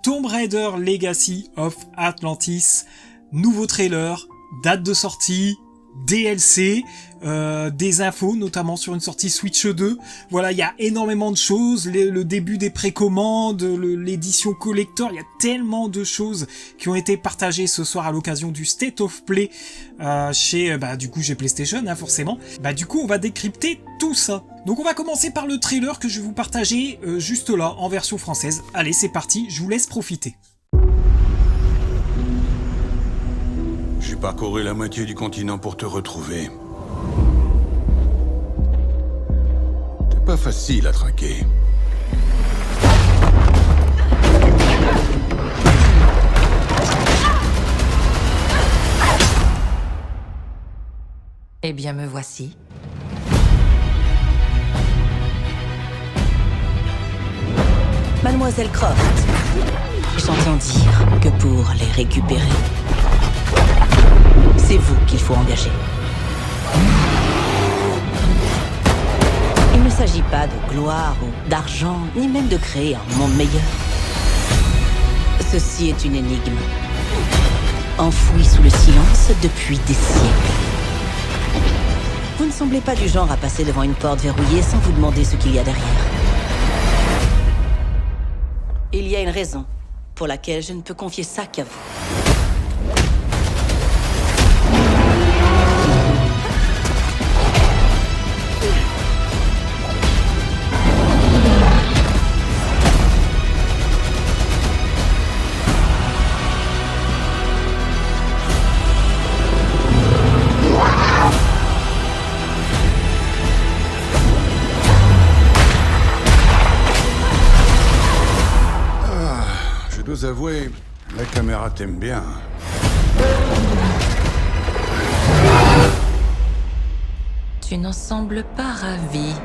Tomb Raider Legacy of Atlantis, nouveau trailer, date de sortie, DLC, des infos notamment sur une sortie Switch 2. Voilà, il y a énormément de choses, le début des précommandes, l'édition collector, il y a tellement de choses qui ont été partagées ce soir à l'occasion du State of Play chez, du coup, j'ai PlayStation, hein, forcément. Du coup, on va décrypter tout ça. Donc on va commencer par le trailer que je vais vous partager juste là, en version française. Allez, c'est parti, je vous laisse profiter. J'ai parcouru la moitié du continent pour te retrouver. T'es pas facile à traquer. Eh bien, me voici. Mademoiselle Croft, j'entends dire que pour les récupérer, c'est vous qu'il faut engager. Il ne s'agit pas de gloire ou d'argent, ni même de créer un monde meilleur. Ceci est une énigme, enfouie sous le silence depuis des siècles. Vous ne semblez pas du genre à passer devant une porte verrouillée sans vous demander ce qu'il y a derrière. Il y a une raison pour laquelle je ne peux confier ça qu'à vous. Je dois avouer, la caméra t'aime bien. Tu n'en sembles pas ravi.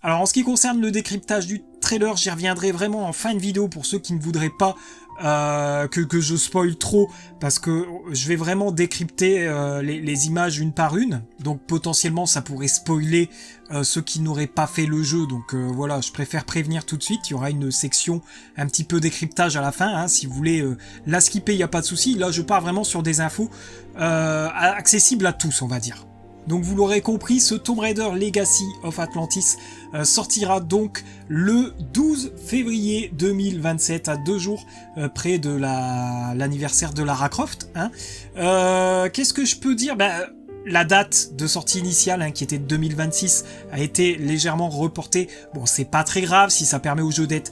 Alors en ce qui concerne le décryptage du trailer, j'y reviendrai vraiment en fin de vidéo pour ceux qui ne voudraient pas que je spoil trop, parce que je vais vraiment décrypter les images une par une, donc potentiellement ça pourrait spoiler ceux qui n'auraient pas fait le jeu, donc voilà, je préfère prévenir tout de suite. Il y aura une section un petit peu décryptage à la fin, hein, si vous voulez la skipper, il n'y a pas de souci. Là je pars vraiment sur des infos accessibles à tous, on va dire. Donc vous l'aurez compris, ce Tomb Raider Legacy of Atlantis sortira donc le 12 février 2027, à 2 jours près de l'anniversaire de Lara Croft. Hein. Qu'est-ce que je peux dire ? La date de sortie initiale, hein, qui était de 2026, a été légèrement reportée. Bon, c'est pas très grave si ça permet au jeu d'être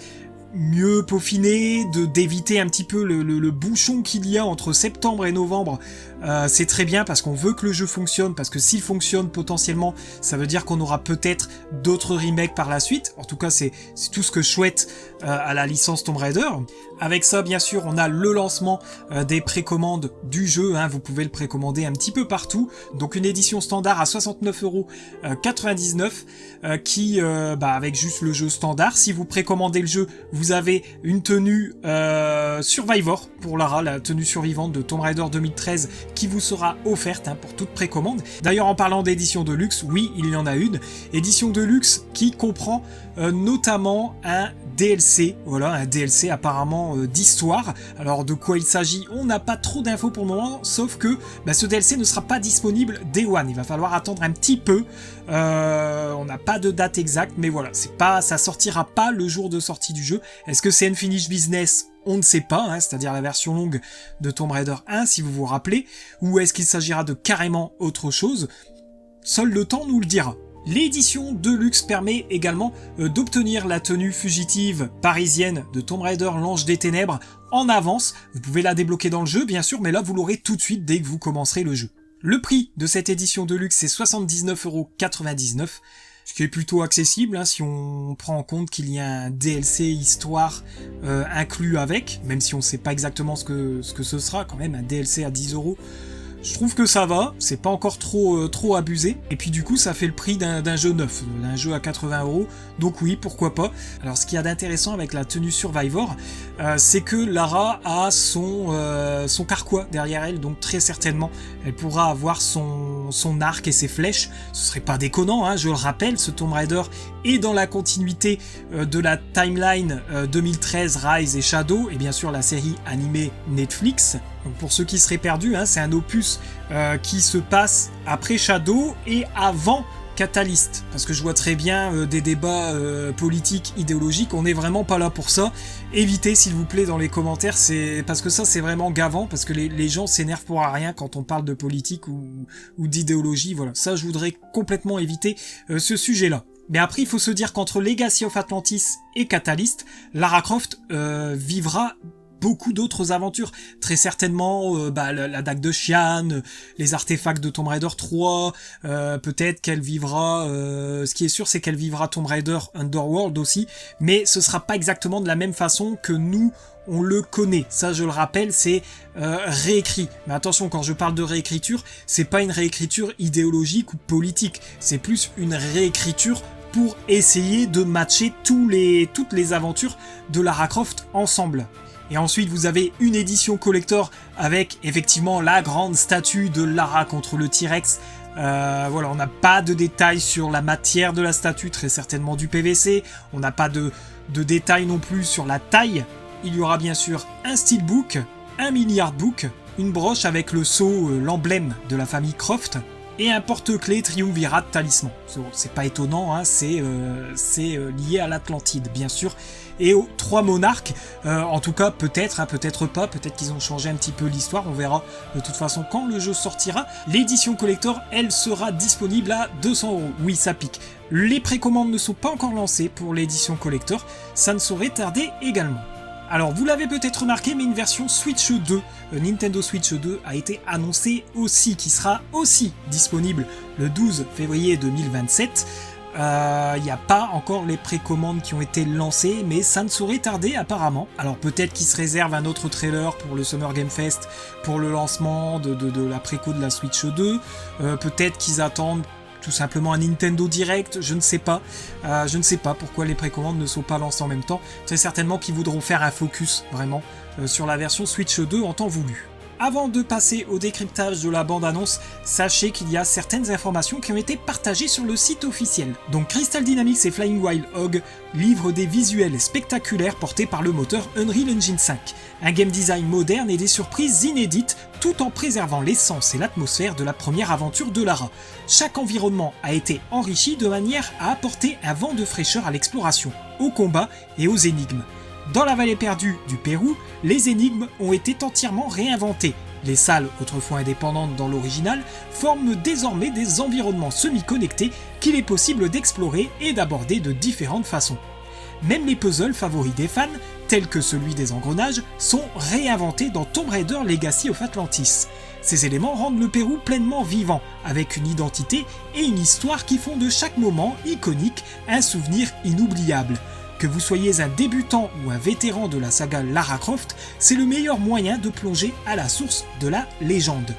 mieux peaufiné, d'éviter un petit peu le bouchon qu'il y a entre septembre et novembre. C'est très bien parce qu'on veut que le jeu fonctionne, parce que s'il fonctionne potentiellement, ça veut dire qu'on aura peut-être d'autres remakes par la suite. En tout cas, c'est tout ce que je souhaite à la licence Tomb Raider. Avec ça, bien sûr, on a le lancement des précommandes du jeu, hein, vous pouvez le précommander un petit peu partout. Donc une édition standard à 69,99 € qui, avec juste le jeu standard. Si vous précommandez le jeu, vous avez une tenue Survivor pour Lara, la tenue survivante de Tomb Raider 2013 qui vous sera offerte, hein, pour toute précommande. D'ailleurs, en parlant d'édition de luxe, oui, il y en a une. Édition de luxe qui comprend notamment un DLC, voilà, un DLC apparemment d'histoire. Alors de quoi il s'agit, on n'a pas trop d'infos pour le moment, sauf que ce DLC ne sera pas disponible Day One, il va falloir attendre un petit peu, on n'a pas de date exacte, mais voilà, ça sortira pas le jour de sortie du jeu. Est-ce que c'est Unfinished Business ? On ne sait pas, hein, c'est-à-dire la version longue de Tomb Raider 1, si vous vous rappelez, ou est-ce qu'il s'agira de carrément autre chose ? Seul le temps nous le dira. L'édition de luxe permet également d'obtenir la tenue fugitive parisienne de Tomb Raider l'Ange des Ténèbres en avance. Vous pouvez la débloquer dans le jeu, bien sûr, mais là vous l'aurez tout de suite dès que vous commencerez le jeu. Le prix de cette édition de luxe, c'est 79,99 €, ce qui est plutôt accessible, hein, si on prend en compte qu'il y a un DLC histoire inclus avec, même si on ne sait pas exactement ce que ce sera, quand même un DLC à 10 €. Je trouve que ça va, c'est pas encore trop abusé, et puis du coup ça fait le prix d'un jeu neuf, d'un jeu à 80€, donc oui, pourquoi pas. Alors ce qu'il y a d'intéressant avec la tenue Survivor, c'est que Lara a son carquois derrière elle, donc très certainement elle pourra avoir son arc et ses flèches. Ce serait pas déconnant, hein, je le rappelle, ce Tomb Raider est dans la continuité de la timeline 2013 Rise et Shadow, et bien sûr la série animée Netflix. Donc pour ceux qui seraient perdus, hein, c'est un opus qui se passe après Shadow et avant Catalyst, parce que je vois très bien des débats politiques, idéologiques, on n'est vraiment pas là pour ça. Évitez s'il vous plaît dans les commentaires, parce que ça c'est vraiment gavant, parce que les gens s'énervent pour rien quand on parle de politique ou d'idéologie, voilà. Ça je voudrais complètement éviter ce sujet-là. Mais après il faut se dire qu'entre Legacy of Atlantis et Catalyst, Lara Croft vivra beaucoup d'autres aventures, très certainement la dague de Xian, les artefacts de Tomb Raider 3, peut-être qu'elle vivra, ce qui est sûr c'est qu'elle vivra Tomb Raider Underworld aussi, mais ce sera pas exactement de la même façon que nous on le connaît, ça je le rappelle, c'est réécrit. Mais attention, quand je parle de réécriture, c'est pas une réécriture idéologique ou politique, c'est plus une réécriture pour essayer de matcher toutes les aventures de Lara Croft ensemble. Et ensuite vous avez une édition collector avec effectivement la grande statue de Lara contre le T-Rex. Voilà, on n'a pas de détails sur la matière de la statue, très certainement du PVC. On n'a pas de détails non plus sur la taille. Il y aura bien sûr un steelbook, un mini artbook, une broche avec le sceau, l'emblème de la famille Croft, et un porte-clés triumvirat de talisman. C'est pas étonnant, hein, c'est lié à l'Atlantide, bien sûr, et aux 3 monarques, en tout cas peut-être, hein, peut-être pas, peut-être qu'ils ont changé un petit peu l'histoire, on verra de toute façon quand le jeu sortira. L'édition collector, elle sera disponible à 200€, oui ça pique. Les précommandes ne sont pas encore lancées pour l'édition collector, ça ne saurait tarder également. Alors vous l'avez peut-être remarqué, mais une version Switch 2, Nintendo Switch 2 a été annoncée aussi, qui sera aussi disponible le 12 février 2027. Il n'y a pas encore les précommandes qui ont été lancées, mais ça ne saurait tarder apparemment. Alors peut-être qu'ils se réservent un autre trailer pour le Summer Game Fest, pour le lancement de la préco de la Switch 2, peut-être qu'ils attendent tout simplement un Nintendo Direct, je ne sais pas. Je ne sais pas pourquoi les précommandes ne sont pas lancées en même temps. Très certainement qu'ils voudront faire un focus, vraiment, sur la version Switch 2 en temps voulu. Avant de passer au décryptage de la bande-annonce, sachez qu'il y a certaines informations qui ont été partagées sur le site officiel. Donc Crystal Dynamics et Flying Wild Hog livrent des visuels spectaculaires portés par le moteur Unreal Engine 5, un game design moderne et des surprises inédites, tout en préservant l'essence et l'atmosphère de la première aventure de Lara. Chaque environnement a été enrichi de manière à apporter un vent de fraîcheur à l'exploration, au combat et aux énigmes. Dans la vallée perdue du Pérou, les énigmes ont été entièrement réinventées. Les salles, autrefois indépendantes dans l'original, forment désormais des environnements semi-connectés qu'il est possible d'explorer et d'aborder de différentes façons. Même les puzzles favoris des fans, tels que celui des engrenages, sont réinventés dans Tomb Raider Legacy of Atlantis. Ces éléments rendent le Pérou pleinement vivant, avec une identité et une histoire qui font de chaque moment iconique un souvenir inoubliable. Que vous soyez un débutant ou un vétéran de la saga Lara Croft, c'est le meilleur moyen de plonger à la source de la légende.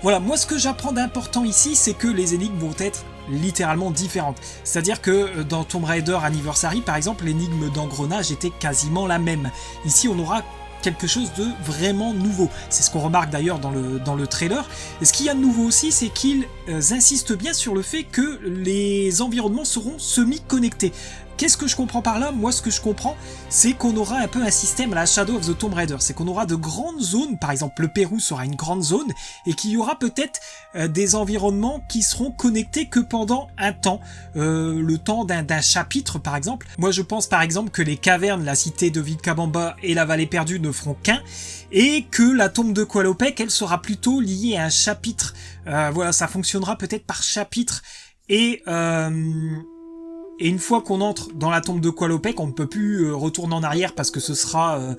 Voilà, moi ce que j'apprends d'important ici, c'est que les énigmes vont être littéralement différentes. C'est-à-dire que dans Tomb Raider Anniversary, par exemple, l'énigme d'engrenage était quasiment la même. Ici, on aura quelque chose de vraiment nouveau. C'est ce qu'on remarque d'ailleurs dans le trailer. Et ce qu'il y a de nouveau aussi, c'est qu'ils insistent bien sur le fait que les environnements seront semi-connectés. Qu'est-ce que je comprends par là? Moi, ce que je comprends, c'est qu'on aura un peu un système à la Shadow of the Tomb Raider. C'est qu'on aura de grandes zones, par exemple le Pérou sera une grande zone, et qu'il y aura peut-être des environnements qui seront connectés que pendant un temps. Le temps d'un chapitre, par exemple. Moi, je pense par exemple que les cavernes, la cité de Vilcabamba et la vallée perdue ne feront qu'un, et que la tombe de Qualopec, elle sera plutôt liée à un chapitre. Voilà, ça fonctionnera peut-être par chapitre. Et une fois qu'on entre dans la tombe de Qualopec, on ne peut plus retourner en arrière parce que ce sera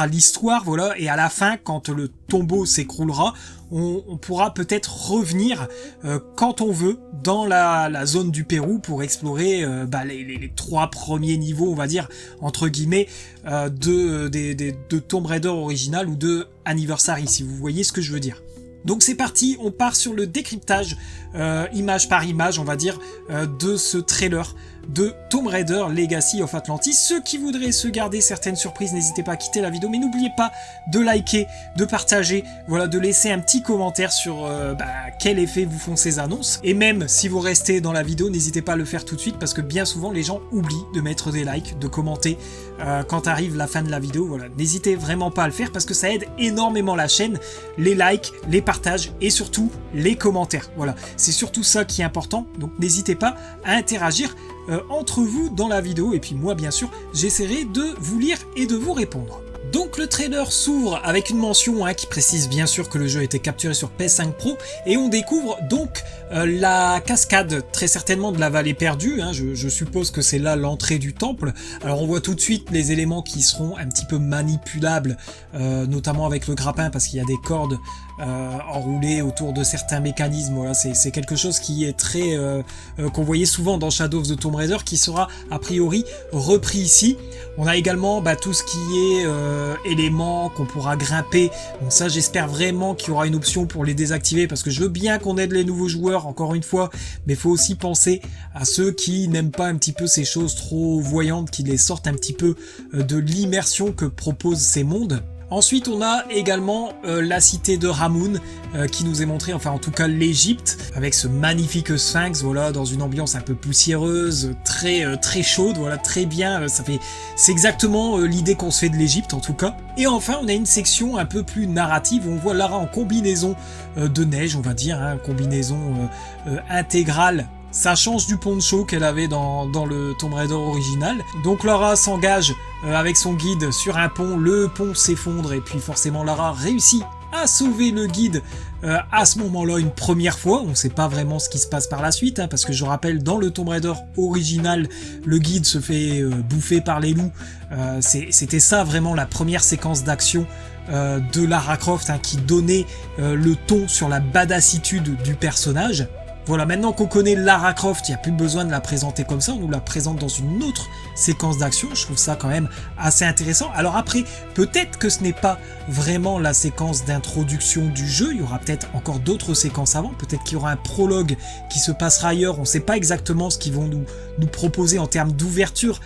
l'histoire, voilà. Et à la fin, quand le tombeau s'écroulera, on pourra peut-être revenir quand on veut dans la zone du Pérou pour explorer les 3 premiers niveaux, on va dire, entre guillemets, de Tomb Raider original ou de Anniversary, si vous voyez ce que je veux dire. Donc c'est parti, on part sur le décryptage, image par image, on va dire, de ce trailer de Tomb Raider Legacy of Atlantis. Ceux qui voudraient se garder certaines surprises, n'hésitez pas à quitter la vidéo, mais n'oubliez pas de liker, de partager, voilà, de laisser un petit commentaire sur quel effet vous font ces annonces. Et même si vous restez dans la vidéo, n'hésitez pas à le faire tout de suite, parce que bien souvent les gens oublient de mettre des likes, de commenter quand arrive la fin de la vidéo. Voilà, n'hésitez vraiment pas à le faire, parce que ça aide énormément la chaîne, les likes, les partages et surtout les commentaires. Voilà, c'est surtout ça qui est important, donc n'hésitez pas à interagir entre vous dans la vidéo, et puis moi bien sûr j'essaierai de vous lire et de vous répondre. Donc le trailer s'ouvre avec une mention qui précise bien sûr que le jeu a été capturé sur PS5 Pro, et on découvre donc la cascade, très certainement de la vallée perdue, je suppose que c'est là l'entrée du temple. Alors on voit tout de suite les éléments qui seront un petit peu manipulables, notamment avec le grappin, parce qu'il y a des cordes enroulées autour de certains mécanismes. Voilà, c'est quelque chose qui est très qu'on voyait souvent dans Shadow of the Tomb Raider, qui sera a priori repris ici. On a également tout ce qui est éléments qu'on pourra grimper, donc ça j'espère vraiment qu'il y aura une option pour les désactiver, parce que je veux bien qu'on aide les nouveaux joueurs encore une fois, mais il faut aussi penser à ceux qui n'aiment pas un petit peu ces choses trop voyantes, qui les sortent un petit peu de l'immersion que proposent ces mondes. Ensuite on a également la cité de Ramun qui nous est montrée, enfin en tout cas l'Égypte, avec ce magnifique sphinx, voilà, dans une ambiance un peu poussiéreuse, très chaude, voilà, très bien, c'est exactement l'idée qu'on se fait de l'Égypte en tout cas. Et enfin on a une section un peu plus narrative où on voit Lara en combinaison de neige, on va dire, combinaison intégrale. Ça change du poncho qu'elle avait dans le Tomb Raider original. Donc Lara s'engage avec son guide sur un pont, le pont s'effondre et puis forcément Lara réussit à sauver le guide à ce moment-là une première fois. On ne sait pas vraiment ce qui se passe par la suite, parce que je rappelle, dans le Tomb Raider original, le guide se fait bouffer par les loups. C'était ça vraiment la première séquence d'action de Lara Croft, qui donnait le ton sur la badassitude du personnage. Voilà, maintenant qu'on connaît Lara Croft, il n'y a plus besoin de la présenter comme ça, on nous la présente dans une autre séquence d'action, je trouve ça quand même assez intéressant. Alors après, peut-être que ce n'est pas vraiment la séquence d'introduction du jeu, il y aura peut-être encore d'autres séquences avant, peut-être qu'il y aura un prologue qui se passera ailleurs, on ne sait pas exactement ce qu'ils vont nous proposer en termes d'ouverture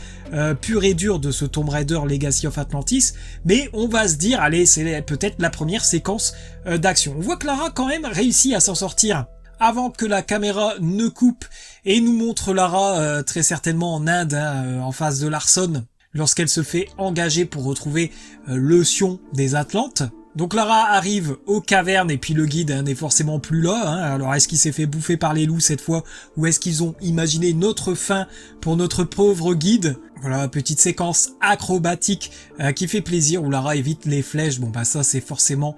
pure et dure de ce Tomb Raider Legacy of Atlantis, mais on va se dire, allez, c'est peut-être la première séquence d'action. On voit que Lara quand même réussit à s'en sortir avant que la caméra ne coupe et nous montre Lara très certainement en Inde, en face de Larson, lorsqu'elle se fait engager pour retrouver le Sion des Atlantes. Donc Lara arrive aux cavernes et puis le guide n'est forcément plus là. Alors est-ce qu'il s'est fait bouffer par les loups cette fois, ou est-ce qu'ils ont imaginé notre fin pour notre pauvre guide? Voilà, petite séquence acrobatique qui fait plaisir, où Lara évite les flèches. Bon ça c'est forcément,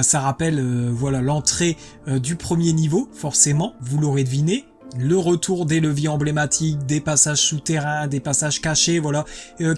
ça rappelle voilà l'entrée du premier niveau, forcément, vous l'aurez deviné. Le retour des leviers emblématiques, des passages souterrains, des passages cachés, voilà,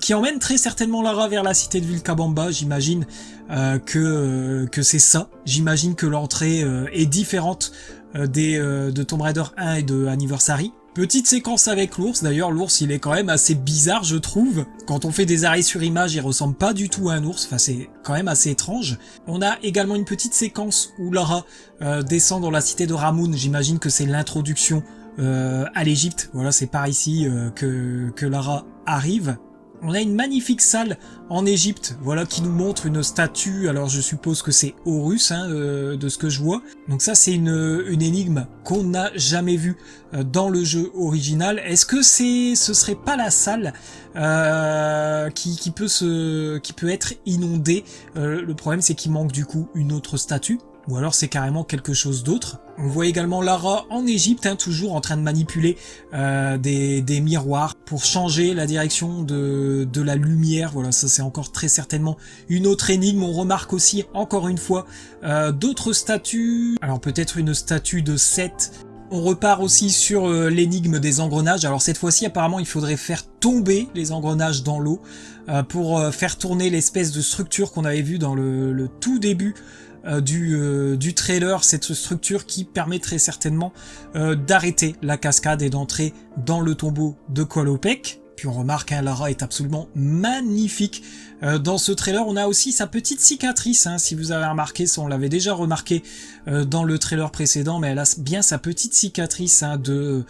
qui emmènent très certainement Lara vers la cité de Vilcabamba. J'imagine que c'est ça. J'imagine que l'entrée est différente de Tomb Raider 1 et de Anniversary. Petite séquence avec l'ours, d'ailleurs l'ours il est quand même assez bizarre je trouve. Quand on fait des arrêts sur image, il ressemble pas du tout à un ours, enfin c'est quand même assez étrange. On a également une petite séquence où Lara descend dans la cité de Ramun, j'imagine que c'est l'introduction à l'Égypte. Voilà, c'est par ici que Lara arrive. On a une magnifique salle en Égypte, voilà, qui nous montre une statue. Alors je suppose que c'est Horus, de ce que je vois. Donc ça c'est une énigme qu'on n'a jamais vue dans le jeu original. Est-ce que ce serait pas la salle qui peut être inondée? Le problème c'est qu'il manque du coup une autre statue. Ou alors c'est carrément quelque chose d'autre. On voit également Lara en Égypte, toujours en train de manipuler des miroirs pour changer la direction de la lumière. Voilà, ça c'est encore très certainement une autre énigme. On remarque aussi, encore une fois, d'autres statues. Alors peut-être une statue de Seth. On repart aussi sur l'énigme des engrenages. Alors cette fois-ci, apparemment, il faudrait faire tomber les engrenages dans l'eau pour faire tourner l'espèce de structure qu'on avait vue dans le tout début du trailer, cette structure qui permettrait certainement d'arrêter la cascade et d'entrer dans le tombeau de Qualopec. Puis on remarque, hein, Lara est absolument magnifique. Dans ce trailer, on a aussi sa petite cicatrice, hein, si vous avez remarqué, ça on l'avait déjà remarqué dans le trailer précédent, mais elle a bien sa petite cicatrice, hein,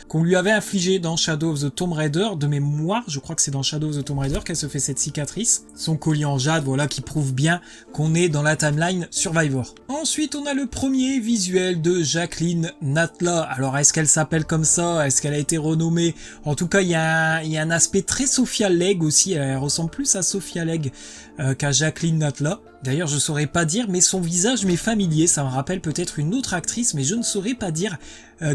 qu'on lui avait infligée dans Shadow of the Tomb Raider, de mémoire, je crois que c'est dans Shadow of the Tomb Raider qu'elle se fait cette cicatrice. Son collier en jade, voilà, qui prouve bien qu'on est dans la timeline Survivor. Ensuite, on a le premier visuel de Jacqueline Natla. Alors, est-ce qu'elle s'appelle comme ça? Est-ce qu'elle a été renommée? En tout cas, il y a un aspect très Sophia Legg aussi, elle ressemble plus à Sophia Legg qu'à Jacqueline Natla. D'ailleurs, je saurais pas dire, mais son visage m'est familier, ça me rappelle peut-être une autre actrice, mais je ne saurais pas dire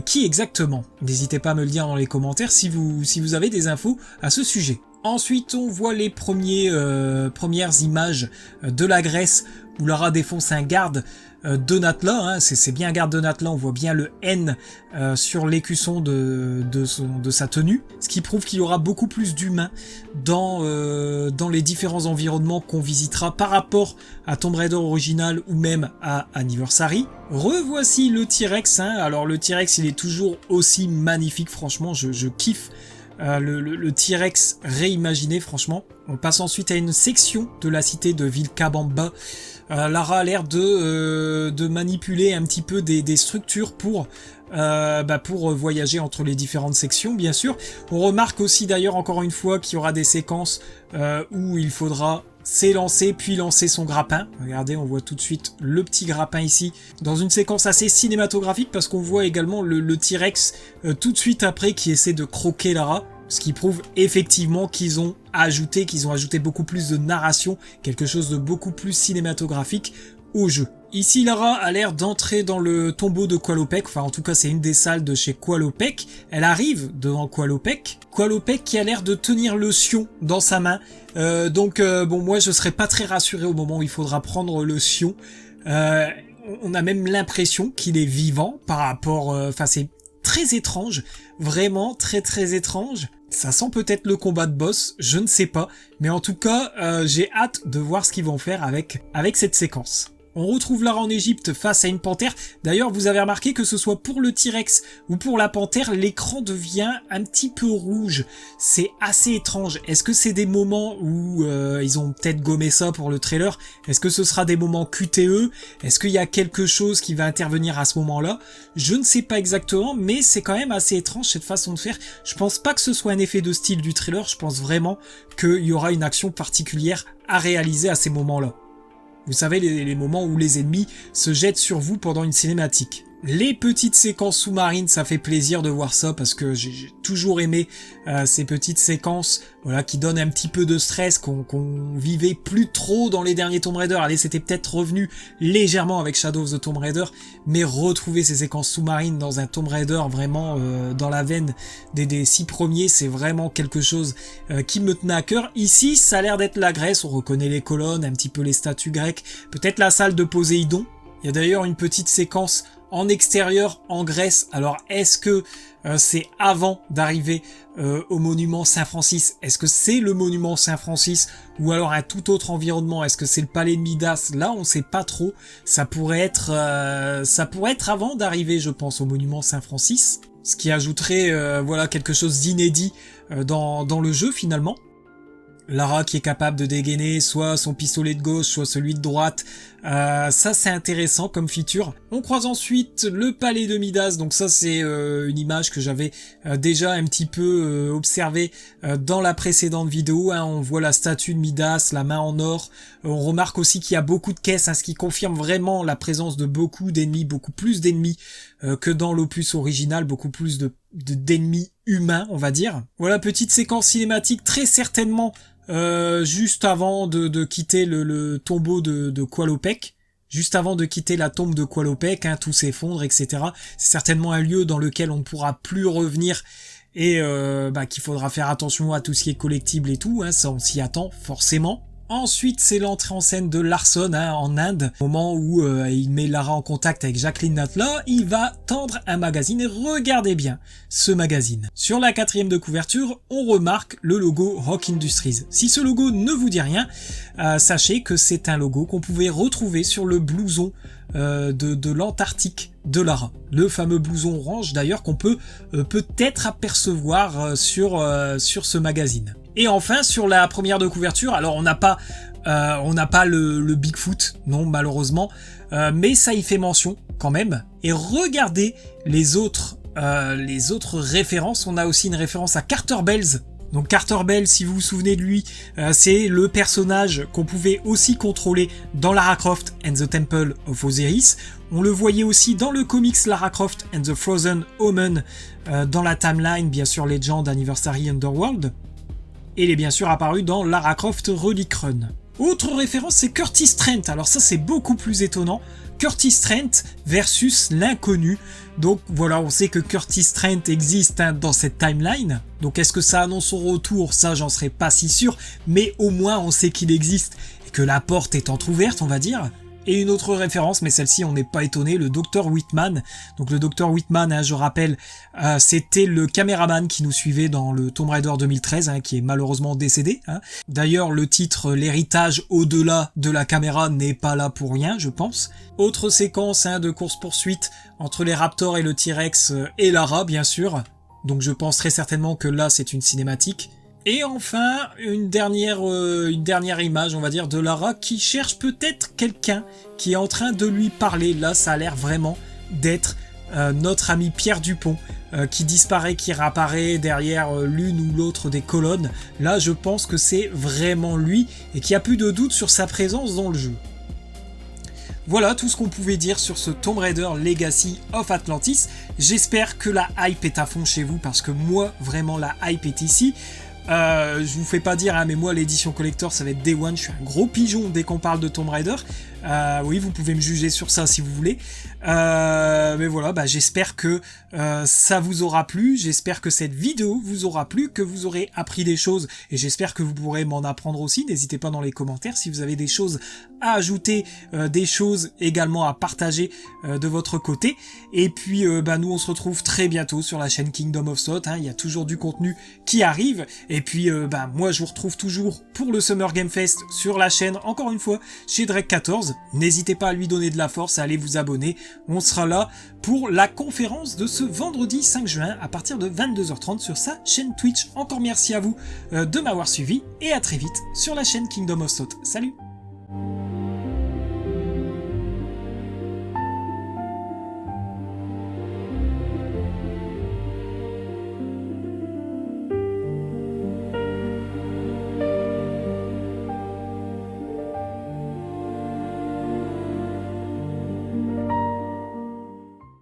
qui exactement. N'hésitez pas à me le dire dans les commentaires si vous avez des infos à ce sujet. Ensuite, on voit les premières images de la Grèce où Lara défonce un garde de Natla, hein, c'est bien un garde de Natla, on voit bien le N sur l'écusson de sa tenue, ce qui prouve qu'il y aura beaucoup plus d'humains dans les différents environnements qu'on visitera par rapport à Tomb Raider original ou même à Anniversary. Revoici le T-Rex, hein. Alors le T-Rex il est toujours aussi magnifique, franchement je kiffe le T-Rex réimaginé, franchement. On passe ensuite à une section de la cité de Vilcabamba. Lara a l'air de manipuler un petit peu des structures pour voyager entre les différentes sections, bien sûr. On remarque aussi d'ailleurs encore une fois qu'il y aura des séquences où il faudra s'élancer puis lancer son grappin. Regardez, on voit tout de suite le petit grappin ici dans une séquence assez cinématographique parce qu'on voit également le T-Rex tout de suite après qui essaie de croquer Lara. Ce qui prouve effectivement qu'ils ont ajouté beaucoup plus de narration, quelque chose de beaucoup plus cinématographique au jeu. Ici, Lara a l'air d'entrer dans le tombeau de Qualopec, enfin en tout cas c'est une des salles de chez Qualopec. Elle arrive devant Qualopec qui a l'air de tenir le sion dans sa main. Bon, moi je serais pas très rassuré au moment où il faudra prendre le sion. On a même l'impression qu'il est vivant par rapport... c'est très étrange, vraiment très très étrange. Ça sent peut-être le combat de boss, je ne sais pas, mais en tout cas, j'ai hâte de voir ce qu'ils vont faire avec cette séquence. On retrouve Lara en Égypte face à une panthère. D'ailleurs, vous avez remarqué que ce soit pour le T-Rex ou pour la panthère, l'écran devient un petit peu rouge. C'est assez étrange. Est-ce que c'est des moments où ils ont peut-être gommé ça pour le trailer? Est-ce que ce sera des moments QTE? Est-ce qu'il y a quelque chose qui va intervenir à ce moment-là? Je ne sais pas exactement, mais c'est quand même assez étrange cette façon de faire. Je pense pas que ce soit un effet de style du trailer. Je pense vraiment qu'il y aura une action particulière à réaliser à ces moments-là. Vous savez, les moments où les ennemis se jettent sur vous pendant une cinématique. Les petites séquences sous-marines, ça fait plaisir de voir ça parce que j'ai toujours aimé ces petites séquences, voilà, qui donnent un petit peu de stress qu'on vivait plus trop dans les derniers Tomb Raider. Allez, c'était peut-être revenu légèrement avec Shadow of the Tomb Raider, mais retrouver ces séquences sous-marines dans un Tomb Raider vraiment dans la veine des 6 premiers, c'est vraiment quelque chose qui me tenait à cœur. Ici, ça a l'air d'être la Grèce, on reconnaît les colonnes, un petit peu les statues grecques, peut-être la salle de Poséidon. Il y a d'ailleurs une petite séquence en extérieur en Grèce. Alors est-ce que c'est avant d'arriver au monument Saint-Francis? Est-ce que c'est le monument Saint-Francis ou alors un tout autre environnement? Est-ce que c'est le palais de Midas? Là on sait pas trop. Ça pourrait être avant d'arriver, je pense, au monument Saint-Francis, ce qui ajouterait voilà, quelque chose d'inédit dans le jeu finalement. Lara qui est capable de dégainer soit son pistolet de gauche, soit celui de droite. Ça c'est intéressant comme feature. On croise ensuite le palais de Midas, donc ça c'est une image que j'avais déjà un petit peu observée dans la précédente vidéo, hein. On voit la statue de Midas, la main en or. On remarque aussi qu'il y a beaucoup de caisses, hein, ce qui confirme vraiment la présence de beaucoup d'ennemis, beaucoup plus d'ennemis que dans l'opus original, beaucoup plus d'ennemis humains, on va dire. Voilà, petite séquence cinématique très certainement juste avant de quitter le tombeau de Qualopec, juste avant de quitter la tombe de Qualopec, hein, tout s'effondre, etc. C'est certainement un lieu dans lequel on ne pourra plus revenir et qu'il faudra faire attention à tout ce qui est collectible et tout, hein, ça on s'y attend forcément. Ensuite, c'est l'entrée en scène de Larson, hein, en Inde. Au moment où il met Lara en contact avec Jacqueline Natla, il va tendre un magazine et regardez bien ce magazine. Sur la 4e de couverture, on remarque le logo Rock Industries. Si ce logo ne vous dit rien, sachez que c'est un logo qu'on pouvait retrouver sur le blouson de l'Antarctique de Lara. Le fameux blouson orange d'ailleurs qu'on peut peut-être apercevoir sur ce magazine. Et enfin, sur la première de couverture, alors on n'a pas le Bigfoot, non malheureusement, mais ça y fait mention quand même. Et regardez les autres références. On a aussi une référence à Carter Bells. Donc Carter Bell, si vous vous souvenez de lui, c'est le personnage qu'on pouvait aussi contrôler dans Lara Croft and the Temple of Osiris. On le voyait aussi dans le comics Lara Croft and the Frozen Omen, dans la timeline bien sûr Legend Anniversary Underworld. Et il est bien sûr apparu dans Lara Croft Relic Run. Autre référence, c'est Curtis Trent. Alors ça, c'est beaucoup plus étonnant. Curtis Trent versus l'inconnu. Donc voilà, on sait que Curtis Trent existe dans cette timeline. Donc est-ce que ça annonce son retour? Ça, j'en serais pas si sûr. Mais au moins, on sait qu'il existe et que la porte est entrouverte, on va dire. Et une autre référence, mais celle-ci on n'est pas étonné, le Dr Whitman. Donc le Dr Whitman, je rappelle, c'était le caméraman qui nous suivait dans le Tomb Raider 2013, qui est malheureusement décédé. D'ailleurs, le titre L'héritage au-delà de la caméra n'est pas là pour rien, je pense. Autre séquence de course-poursuite entre les Raptors et le T-Rex et Lara, bien sûr. Donc je pense très certainement que là c'est une cinématique. Et enfin, une dernière image, on va dire, de Lara qui cherche peut-être quelqu'un qui est en train de lui parler. Là, ça a l'air vraiment d'être notre ami Pierre Dupont qui disparaît, qui réapparaît derrière l'une ou l'autre des colonnes. Là, je pense que c'est vraiment lui et qu'il n'y a plus de doute sur sa présence dans le jeu. Voilà tout ce qu'on pouvait dire sur ce Tomb Raider Legacy of Atlantis. J'espère que la hype est à fond chez vous parce que moi, vraiment, la hype est ici. Je vous fais pas dire, mais moi l'édition collector ça va être Day One, je suis un gros pigeon dès qu'on parle de Tomb Raider. Oui, vous pouvez me juger sur ça si vous voulez. Mais voilà, j'espère que ça vous aura plu, j'espère que cette vidéo vous aura plu, que vous aurez appris des choses et j'espère que vous pourrez m'en apprendre aussi. N'hésitez pas dans les commentaires si vous avez des choses à ajouter, des choses également à partager de votre côté. Et puis nous on se retrouve très bientôt sur la chaîne Kingdom of Thought, il y a toujours du contenu qui arrive. Et puis moi je vous retrouve toujours pour le Summer Game Fest sur la chaîne, encore une fois chez Drake14. N'hésitez pas à lui donner de la force, à aller vous abonner. On sera là pour la conférence de ce vendredi 5 juin à partir de 22h30 sur sa chaîne Twitch. Encore merci à vous de m'avoir suivi et à très vite sur la chaîne Kingdom of Thought. Salut!